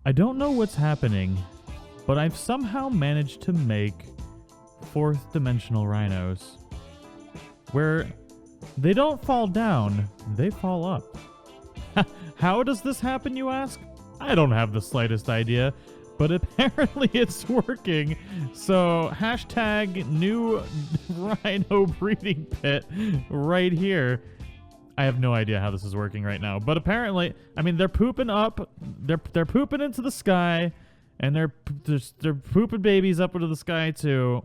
I don't know what's happening, but I've somehow managed to make fourth dimensional rhinos where they don't fall down, they fall up. How does this happen, you ask? I don't have the slightest idea, but apparently it's working. So hashtag new rhino breeding pit right here. I have no idea how this is working right now, but apparently, I mean, they're pooping up, they're pooping into the sky, and they're pooping babies up into the sky too.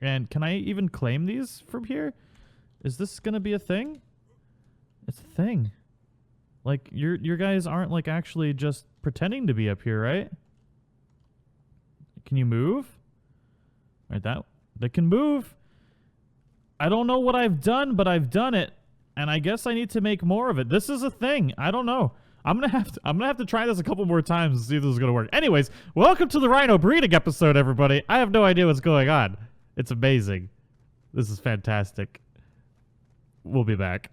And can I even claim these from here? Is this gonna be a thing? It's a thing. Like your guys aren't like actually just pretending to be up here, right? Can you move? Right, that they can move. I don't know what I've done, but I've done it. And I guess I need to make more of it. This is a thing. I don't know. I'm gonna have to try this a couple more times and see if this is gonna work. Anyways, welcome to the rhino breeding episode, everybody. I have no idea what's going on. It's amazing. This is fantastic. We'll be back.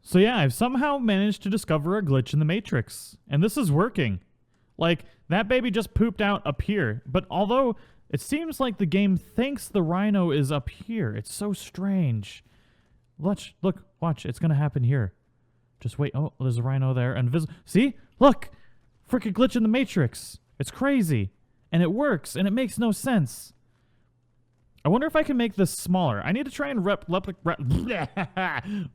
So yeah, I've somehow managed to discover a glitch in the matrix, and this is working. Like, that baby just pooped out up here, but although it seems like the game thinks the rhino is up here, it's so strange. Look, watch, it's gonna happen here. Just wait. Oh, there's a rhino there. See? Look! Freaking glitch in the matrix. It's crazy. And it works, and it makes no sense. I wonder if I can make this smaller. I need to try and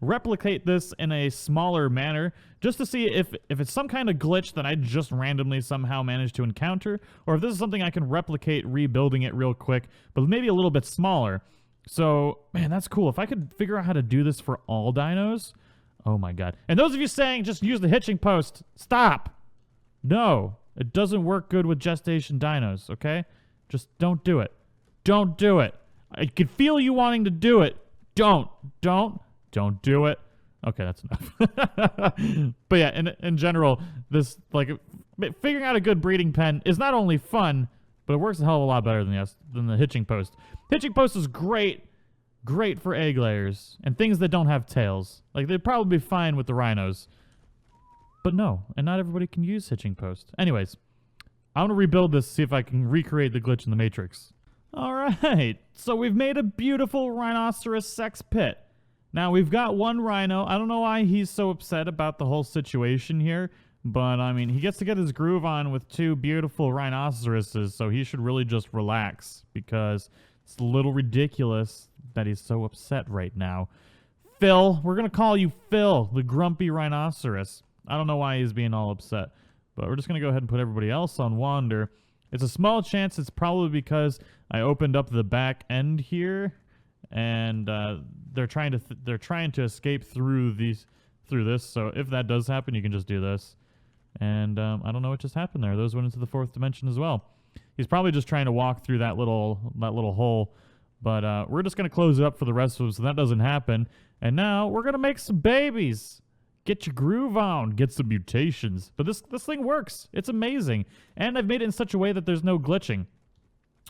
replicate this in a smaller manner, just to see if it's some kind of glitch that I just randomly somehow managed to encounter, or if this is something I can replicate rebuilding it real quick, but maybe a little bit smaller. So, man, that's cool. If I could figure out how to do this for all dinos, oh my god. And those of you saying just use the hitching post, stop. No, it doesn't work good with gestation dinos, okay? Just don't do it. Don't do it. I can feel you wanting to do it. Don't do it. Okay, that's enough. But yeah, in general, this, like, figuring out a good breeding pen is not only fun, but it works a hell of a lot better than the hitching post. Hitching post is great for egg layers and things that don't have tails. Like, they'd probably be fine with the rhinos. But no, and not everybody can use hitching post. Anyways, I'm going to rebuild this, see if I can recreate the glitch in the matrix. Alright, so we've made a beautiful rhinoceros sex pit. Now, we've got one rhino. I don't know why he's so upset about the whole situation here, but, I mean, he gets to get his groove on with two beautiful rhinoceroses, so he should really just relax, because it's a little ridiculous that he's so upset right now. Phil, we're going to call you Phil, the grumpy rhinoceros. I don't know why he's being all upset, but we're just going to go ahead and put everybody else on wander. It's a small chance it's probably because I opened up the back end here, and they're trying to escape through this. So if that does happen, you can just do this. And I don't know what just happened there. Those went into the fourth dimension as well. He's probably just trying to walk through that little hole. But we're just gonna close it up for the rest of them so that doesn't happen. And now we're gonna make some babies. Get your groove on. Get some mutations. But this thing works. It's amazing. And I've made it in such a way that there's no glitching.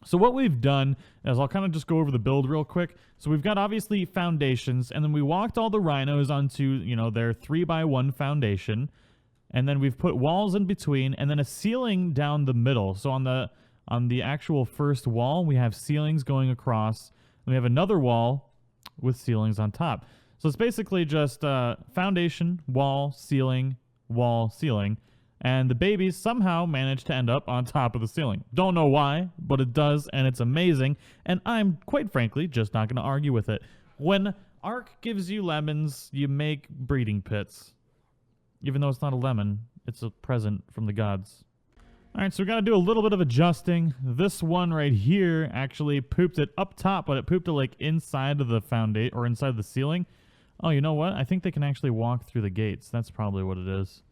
So what we've done is I'll kind of just go over the build real quick. So we've got obviously foundations, and then we walked all the rhinos onto, you know, their 3x1 foundation. And then we've put walls in between, and then a ceiling down the middle. So on the actual first wall, we have ceilings going across. And we have another wall with ceilings on top. So it's basically just foundation, wall, ceiling, and the babies somehow manage to end up on top of the ceiling. Don't know why, but it does, and it's amazing, and I'm, quite frankly, just not going to argue with it. When Ark gives you lemons, you make breeding pits. Even though it's not a lemon, it's a present from the gods. Alright, so we got to do a little bit of adjusting. This one right here actually pooped it up top, but it pooped it like inside of the foundation, or inside of the ceiling. Oh, you know what? I think they can actually walk through the gates. That's probably what it is.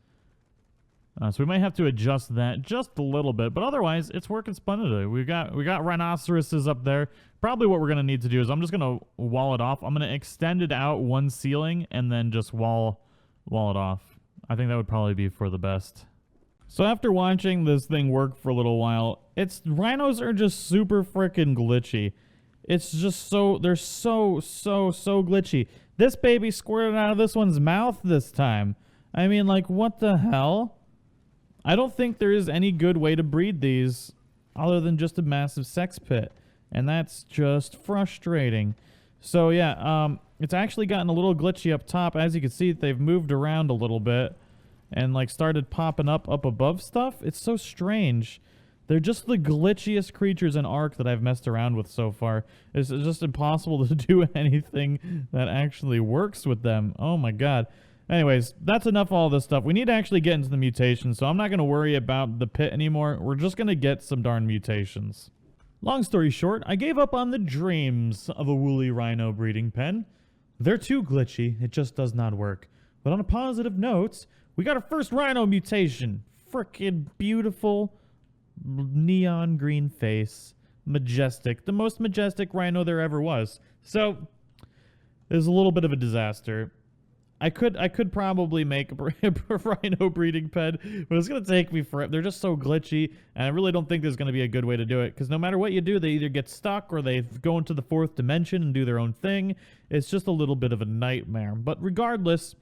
So we might have to adjust that just a little bit, but otherwise, it's working splendidly. We got rhinoceroses up there. Probably what we're going to need to do is I'm just going to wall it off. I'm going to extend it out one ceiling and then just wall it off. I think that would probably be for the best. So after watching this thing work for a little while, rhinos are just super freaking glitchy. It's just they're so glitchy. This baby squirted out of this one's mouth this time. I mean, like, what the hell? I don't think there is any good way to breed these other than just a massive sex pit. And that's just frustrating. So yeah, it's actually gotten a little glitchy up top. As you can see, they've moved around a little bit and like started popping up above stuff. It's so strange. They're just the glitchiest creatures in Ark that I've messed around with so far. It's just impossible to do anything that actually works with them. Oh my god. Anyways, that's enough of all this stuff. We need to actually get into the mutations, so I'm not going to worry about the pit anymore. We're just going to get some darn mutations. Long story short, I gave up on the dreams of a woolly rhino breeding pen. They're too glitchy. It just does not work. But on a positive note, we got our first rhino mutation. Frickin' beautiful neon green face. Majestic. The most majestic rhino there ever was. So, it was a little bit of a disaster. I could probably make a rhino breeding pen, but it's going to take me forever. They're just so glitchy, and I really don't think there's going to be a good way to do it, because no matter what you do, they either get stuck or they go into the 4th dimension and do their own thing. It's just a little bit of a nightmare. But regardless,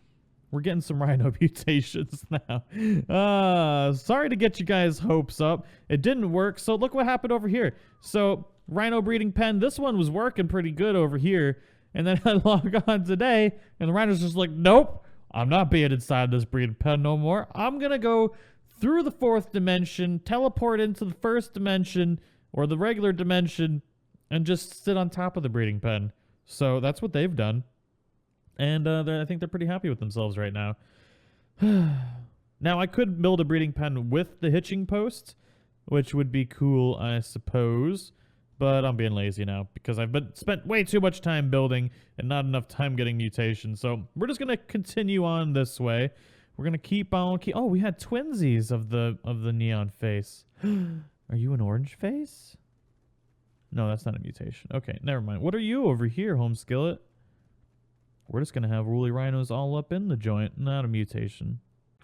we're getting some rhino mutations now. Sorry to get you guys' hopes up. It didn't work, so look what happened over here. So, rhino breeding pen, this one was working pretty good over here. And then I log on today, and the rhino's just like, nope, I'm not being inside this breeding pen no more. I'm going to go through the 4th dimension, teleport into the 1st dimension, or the regular dimension, and just sit on top of the breeding pen. So that's what they've done. And I think they're pretty happy with themselves right now. Now, I could build a breeding pen with the hitching post, which would be cool, I suppose. But I'm being lazy now because I've spent way too much time building and not enough time getting mutations. So we're just gonna continue on this way. We're gonna keep on. Oh, we had twinsies of the neon face. Are you an orange face? No, that's not a mutation. Okay, never mind. What are you over here, Home Skillet? We're just gonna have woolly rhinos all up in the joint, not a mutation.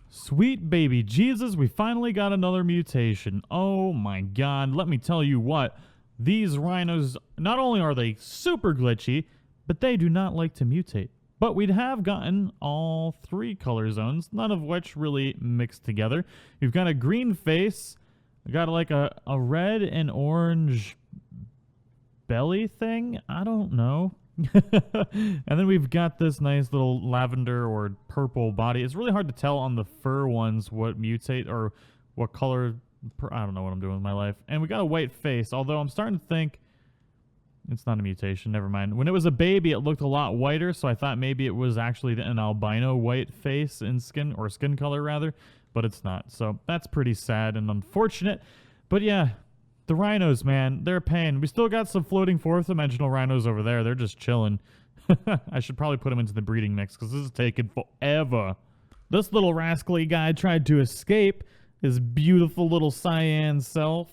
Sweet baby Jesus, we finally got another mutation. Oh my god, let me tell you what. These rhinos, not only are they super glitchy, but they do not like to mutate. But we'd have gotten all 3 color zones, none of which really mixed together. We've got a green face, we got like a red and orange belly thing, I don't know. And then we've got this nice little lavender or purple body. It's really hard to tell on the fur ones what mutate or what color. I don't know what I'm doing with my life. And we got a white face, although I'm starting to think it's not a mutation. Never mind. When it was a baby, it looked a lot whiter, so I thought maybe it was actually an albino white face in skin, or skin color rather, but it's not. So that's pretty sad and unfortunate. But yeah, the rhinos, man, they're a pain. We still got some floating 4th dimensional rhinos over there. They're just chilling. I should probably put them into the breeding mix because this is taking forever. This little rascally guy tried to escape. His beautiful little cyan self.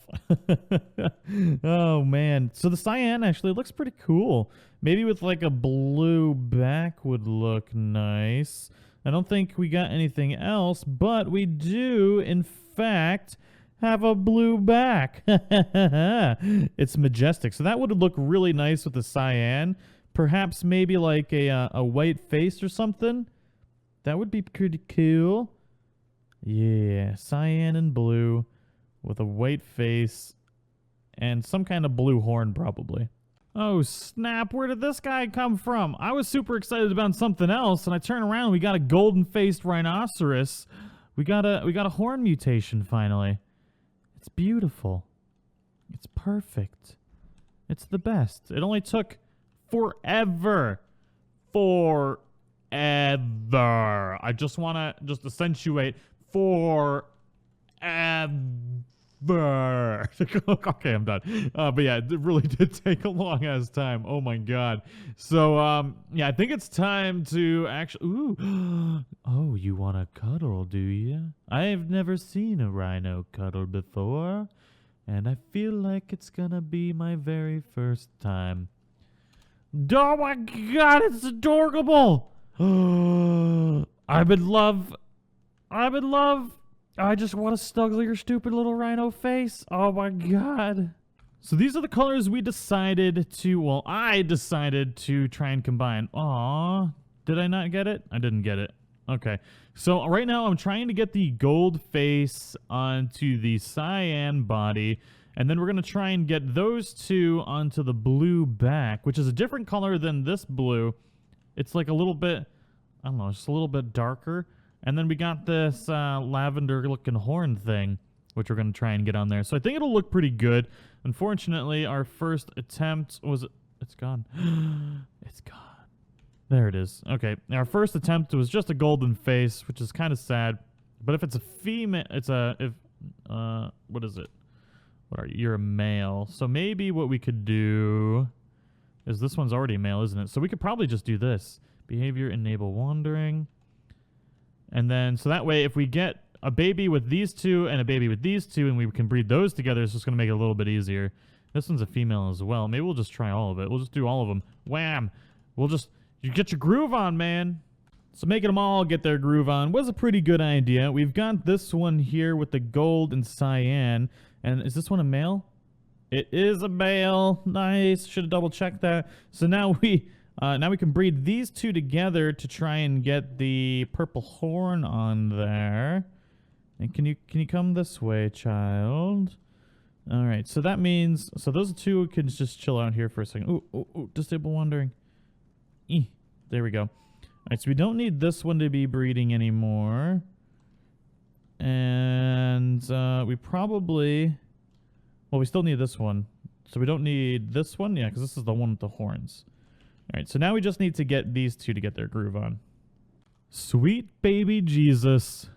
Oh, man. So the cyan actually looks pretty cool. Maybe with like a blue back would look nice. I don't think we got anything else, but we do, in fact, have a blue back. It's majestic. So that would look really nice with the cyan. Perhaps maybe like a white face or something. That would be pretty cool. Yeah, cyan and blue with a white face and some kind of blue horn probably. Oh snap, where did this guy come from? I was super excited about something else and I turn around, we got a golden-faced rhinoceros. We got a horn mutation finally. It's beautiful. It's perfect. It's the best. It only took forever. I just want to accentuate forever. Okay, I'm done. But yeah, it really did take a long ass time. Oh my god. So yeah, I think it's time to actually. Ooh. Oh, you want to cuddle, do you? I've never seen a rhino cuddle before, and I feel like it's gonna be my very first time. Oh my god, it's adorable. I'm in love. I just want to snuggle your stupid little rhino face. Oh my god. So these are the colors we decided to, well, I decided to try and combine. Aw, did I not get it? I didn't get it. Okay. So right now I'm trying to get the gold face onto the cyan body, and then we're going to try and get those two onto the blue back, which is a different color than this blue. It's like a little bit, I don't know, just a little bit darker. And then we got this lavender-looking horn thing, which we're going to try and get on there. So I think it'll look pretty good. Unfortunately, our first attempt was... It's gone. It's gone. There it is. Okay, our first attempt was just a golden face, which is kind of sad. But if it's a female... It's a... what is it? What are you? You're a male. So maybe what we could do... is this one's already a male, isn't it? So we could probably just do this. Behavior, enable wandering. And then, so that way, if we get a baby with these two and a baby with these two, and we can breed those together, it's just going to make it a little bit easier. This one's a female as well. Maybe we'll just try all of it. We'll just do all of them. Wham! We'll just, you get your groove on, man. So making them all get their groove on was a pretty good idea. We've got this one here with the gold and cyan. And is this one a male? It is a male. Nice. Should have double checked that. So now we can breed these two together to try and get the purple horn on there. And can you come this way, child? All right. So that means those two can just chill out here for a second. Ooh, disable wandering. There we go. All right. So we don't need this one to be breeding anymore. And we probably... Well, we still need this one. So we don't need this one? Yeah, because this is the one with the horns. All right, so now we just need to get these two to get their groove on. Sweet baby Jesus.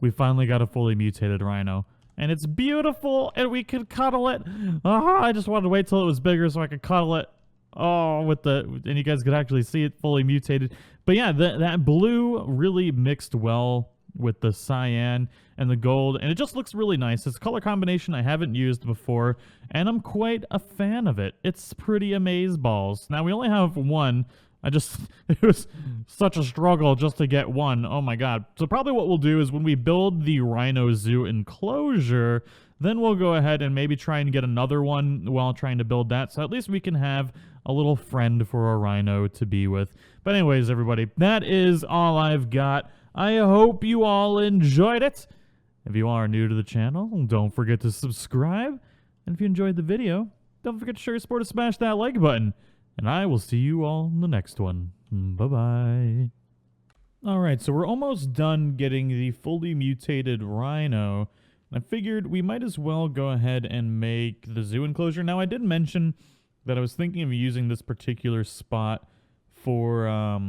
We finally got a fully mutated rhino. And it's beautiful, and we can cuddle it. Oh, I just wanted to wait till it was bigger so I could cuddle it. Oh, and you guys could actually see it fully mutated. But yeah, that blue really mixed well with the cyan and the gold, and it just looks really nice. It's a color combination I haven't used before, and I'm quite a fan of it. It's pretty amazeballs. Now, we only have one. It was such a struggle just to get one. Oh my god. So probably what we'll do is when we build the rhino zoo enclosure, then we'll go ahead and maybe try and get another one while trying to build that, so at least we can have a little friend for a rhino to be with. But anyways, everybody, that is all I've got. I hope you all enjoyed it. If you are new to the channel, don't forget to subscribe. And if you enjoyed the video, don't forget to show your support and smash that like button. And I will see you all in the next one. Bye-bye. Alright, so we're almost done getting the fully mutated rhino. And I figured we might as well go ahead and make the zoo enclosure. Now, I did mention that I was thinking of using this particular spot for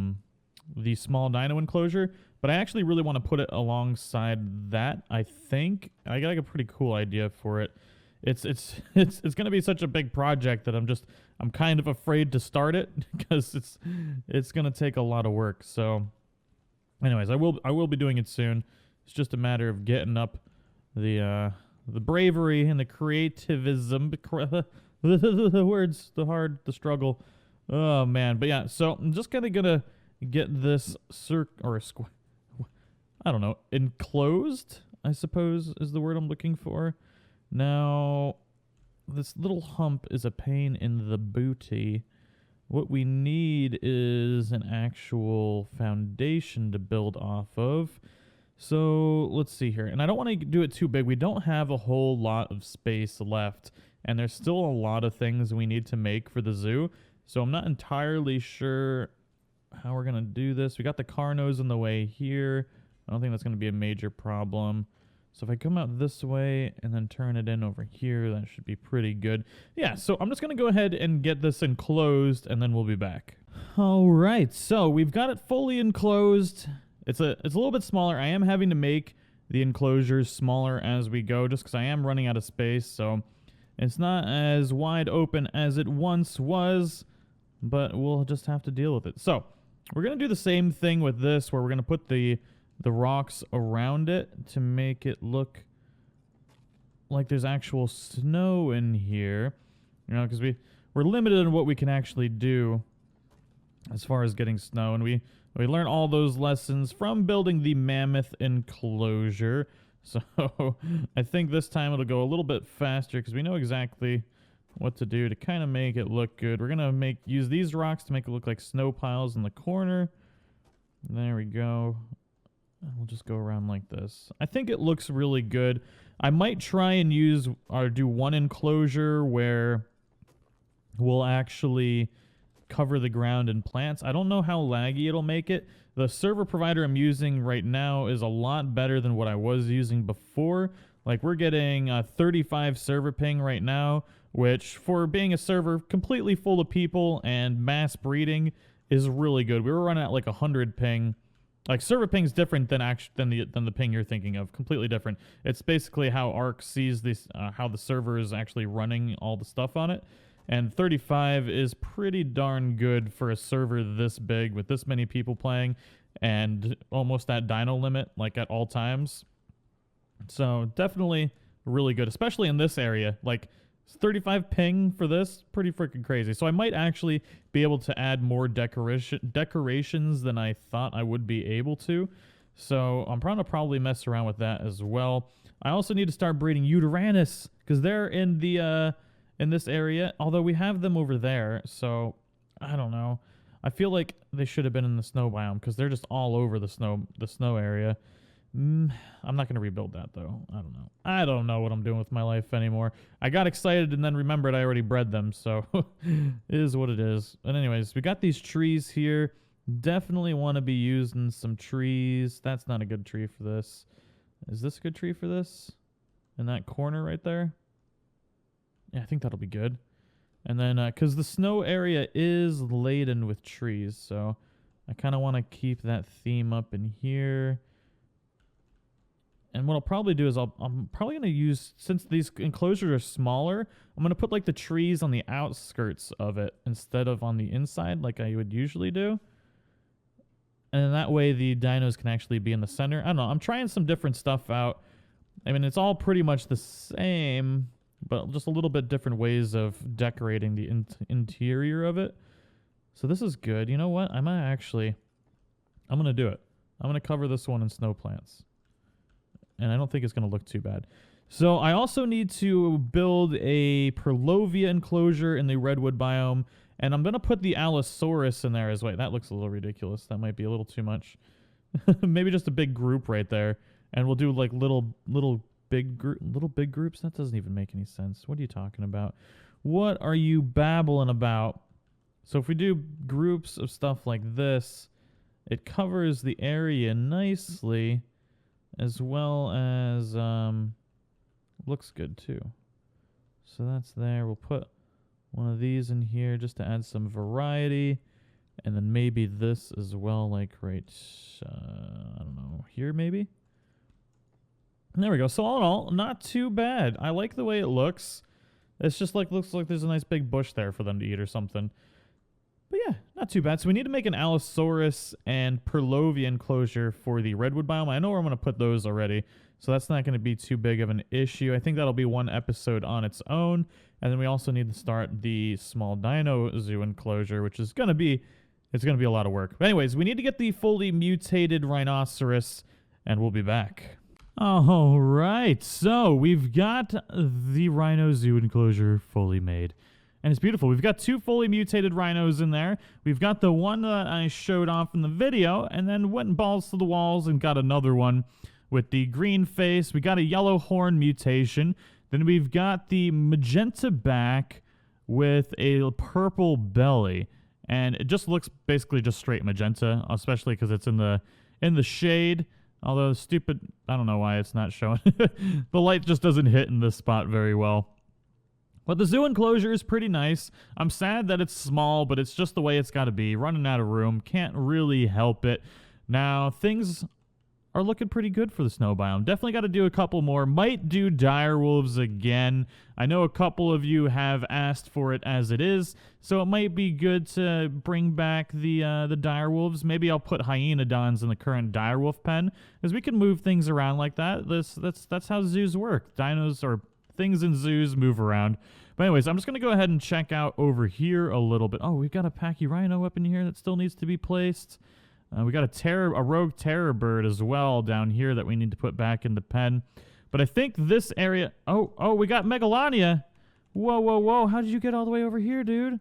the small dino enclosure. But I actually really want to put it alongside that, I think. I got like a pretty cool idea for it. It's going to be such a big project that I'm kind of afraid to start it because it's going to take a lot of work. So anyways, I will be doing it soon. It's just a matter of getting up the bravery and the creativism, the words, the struggle. Oh man, but yeah, so I'm just kind of going to get this I don't know, enclosed, I suppose, is the word I'm looking for. Now, this little hump is a pain in the booty. What we need is an actual foundation to build off of. So, let's see here. And I don't want to do it too big. We don't have a whole lot of space left. And there's still a lot of things we need to make for the zoo. So, I'm not entirely sure how we're going to do this. We got the car nose in the way here. I don't think that's going to be a major problem. So if I come out this way and then turn it in over here, that should be pretty good. Yeah, so I'm just going to go ahead and get this enclosed, and then we'll be back. All right, so we've got it fully enclosed. It's a little bit smaller. I am having to make the enclosures smaller as we go, just because I am running out of space. So it's not as wide open as it once was, but we'll just have to deal with it. So we're going to do the same thing with this, where we're going to put the rocks around it to make it look like there's actual snow in here. You know, because we're limited in what we can actually do as far as getting snow. And we learn all those lessons from building the mammoth enclosure. So I think this time it'll go a little bit faster because we know exactly what to do to kind of make it look good. We're going to use these rocks to make it look like snow piles in the corner. There we go. We'll just go around like this. I think it looks really good. I might try and use or do one enclosure where we'll actually cover the ground in plants. I don't know how laggy it'll make it. The server provider I'm using right now is a lot better than what I was using before. Like, we're getting 35 server ping right now, which for being a server completely full of people and mass breeding is really good. We were running at like 100 ping. Like, server ping's different than the ping you're thinking of. Completely different. It's basically how Ark sees this, how the server is actually running all the stuff on it. And 35 is pretty darn good for a server this big with this many people playing and almost at dino limit, like at all times. So definitely really good, especially in this area. Like 35 ping for this, pretty freaking crazy. So I might actually be able to add more decorations than I thought I would be able to. So I'm trying to probably mess around with that as well. I also need to start breeding Uranus because they're in the in this area, although we have them over there, so I don't know. I feel like they should have been in the snow biome because they're just all over the snow area. I'm not going to rebuild that, though. I don't know. I don't know what I'm doing with my life anymore. I got excited and then remembered I already bred them, so it is what it is. And anyways, we got these trees here. Definitely want to be using some trees. That's not a good tree for this. Is this a good tree for this? In that corner right there? Yeah, I think that'll be good. And then, because the snow area is laden with trees, so I kind of want to keep that theme up in here. And what I'll probably do is I'm probably going to use, since these enclosures are smaller, I'm going to put like the trees on the outskirts of it instead of on the inside like I would usually do. And that way the dinos can actually be in the center. I don't know. I'm trying some different stuff out. I mean, it's all pretty much the same, but just a little bit different ways of decorating the interior of it. So this is good. You know what? I'm going to do it. I'm going to cover this one in snow plants. And I don't think it's going to look too bad. So I also need to build a Perlovia enclosure in the redwood biome. And I'm going to put the Allosaurus in there as well. That looks a little ridiculous. That might be a little too much. Maybe just a big group right there. And we'll do like little big groups. That doesn't even make any sense. What are you talking about? What are you babbling about? So if we do groups of stuff like this, it covers the area nicely, as well as looks good too. So that's there. We'll put one of these in here just to add some variety, and then maybe this as well, like right I don't know, here maybe. There we go. So all in all, not too bad. I like the way it looks. It's just like, looks like there's a nice big bush there for them to eat or something. But yeah, not too bad. So we need to make an Allosaurus and Perlovia enclosure for the redwood biome. I know where I'm going to put those already, so that's not going to be too big of an issue. I think that'll be one episode on its own. And then we also need to start the small dino zoo enclosure, which is going to be, it's going to be a lot of work. But anyways, we need to get the fully mutated rhinoceros, and we'll be back. All right, so we've got the rhino zoo enclosure fully made. And it's beautiful. We've got 2 fully mutated rhinos in there. We've got the one that I showed off in the video, and then went and balls to the walls and got another one with the green face. We got a yellow horn mutation. Then we've got the magenta back with a purple belly. And it just looks basically just straight magenta, especially because it's in the shade. Although stupid, I don't know why it's not showing. The light just doesn't hit in this spot very well. But the zoo enclosure is pretty nice. I'm sad that it's small, but it's just the way it's got to be. Running out of room. Can't really help it. Now, things are looking pretty good for the snow biome. Definitely got to do a couple more. Might do direwolves again. I know a couple of you have asked for it as it is, so it might be good to bring back the direwolves. Maybe I'll put hyenodons in the current direwolf pen, because we can move things around like that. That's how zoos work. Dinos or things in zoos move around. But anyways, I'm just going to go ahead and check out over here a little bit. Oh, we've got a pachyrhino up in here that still needs to be placed. We got a rogue terror bird as well down here that we need to put back in the pen. But I think this area... Oh, we got Megalania. Whoa. How did you get all the way over here, dude?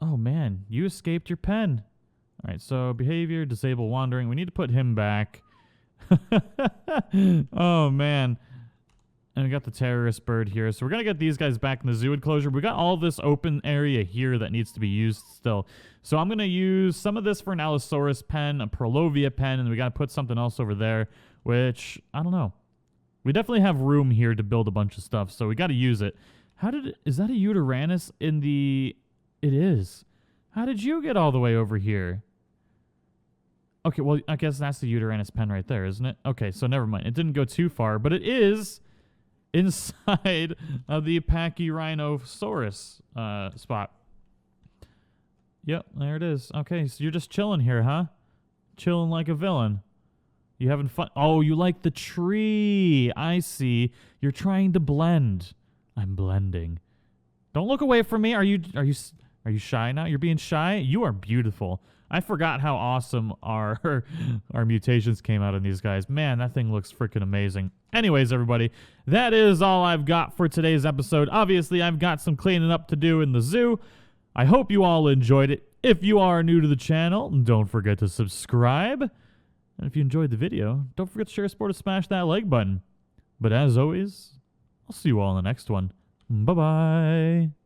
Oh, man. You escaped your pen. All right, so behavior, disable wandering. We need to put him back. Oh, man. And we got the terrorist bird here. So we're going to get these guys back in the zoo enclosure. We got all this open area here that needs to be used still. So I'm going to use some of this for an Allosaurus pen, a Prolovia pen, and we got to put something else over there, which, I don't know. We definitely have room here to build a bunch of stuff, so we got to use it. Is that a Uteranus in the... It is. How did you get all the way over here? Okay, well, I guess that's the Uteranus pen right there, isn't it? Okay, so never mind. It didn't go too far, but it is inside of the Pachyrhinosaurus spot. Yep, there it is. Okay, so you're just chilling here, huh? Chilling like a villain. You having fun? Oh, you like the tree. I see. You're trying to blend. I'm blending. Don't look away from me. Are you shy now? You're being shy? You are beautiful. I forgot how awesome our mutations came out in these guys. Man, that thing looks freaking amazing. Anyways, everybody, that is all I've got for today's episode. Obviously, I've got some cleaning up to do in the zoo. I hope you all enjoyed it. If you are new to the channel, don't forget to subscribe. And if you enjoyed the video, don't forget to share, support, and smash that like button. But as always, I'll see you all in the next one. Bye-bye.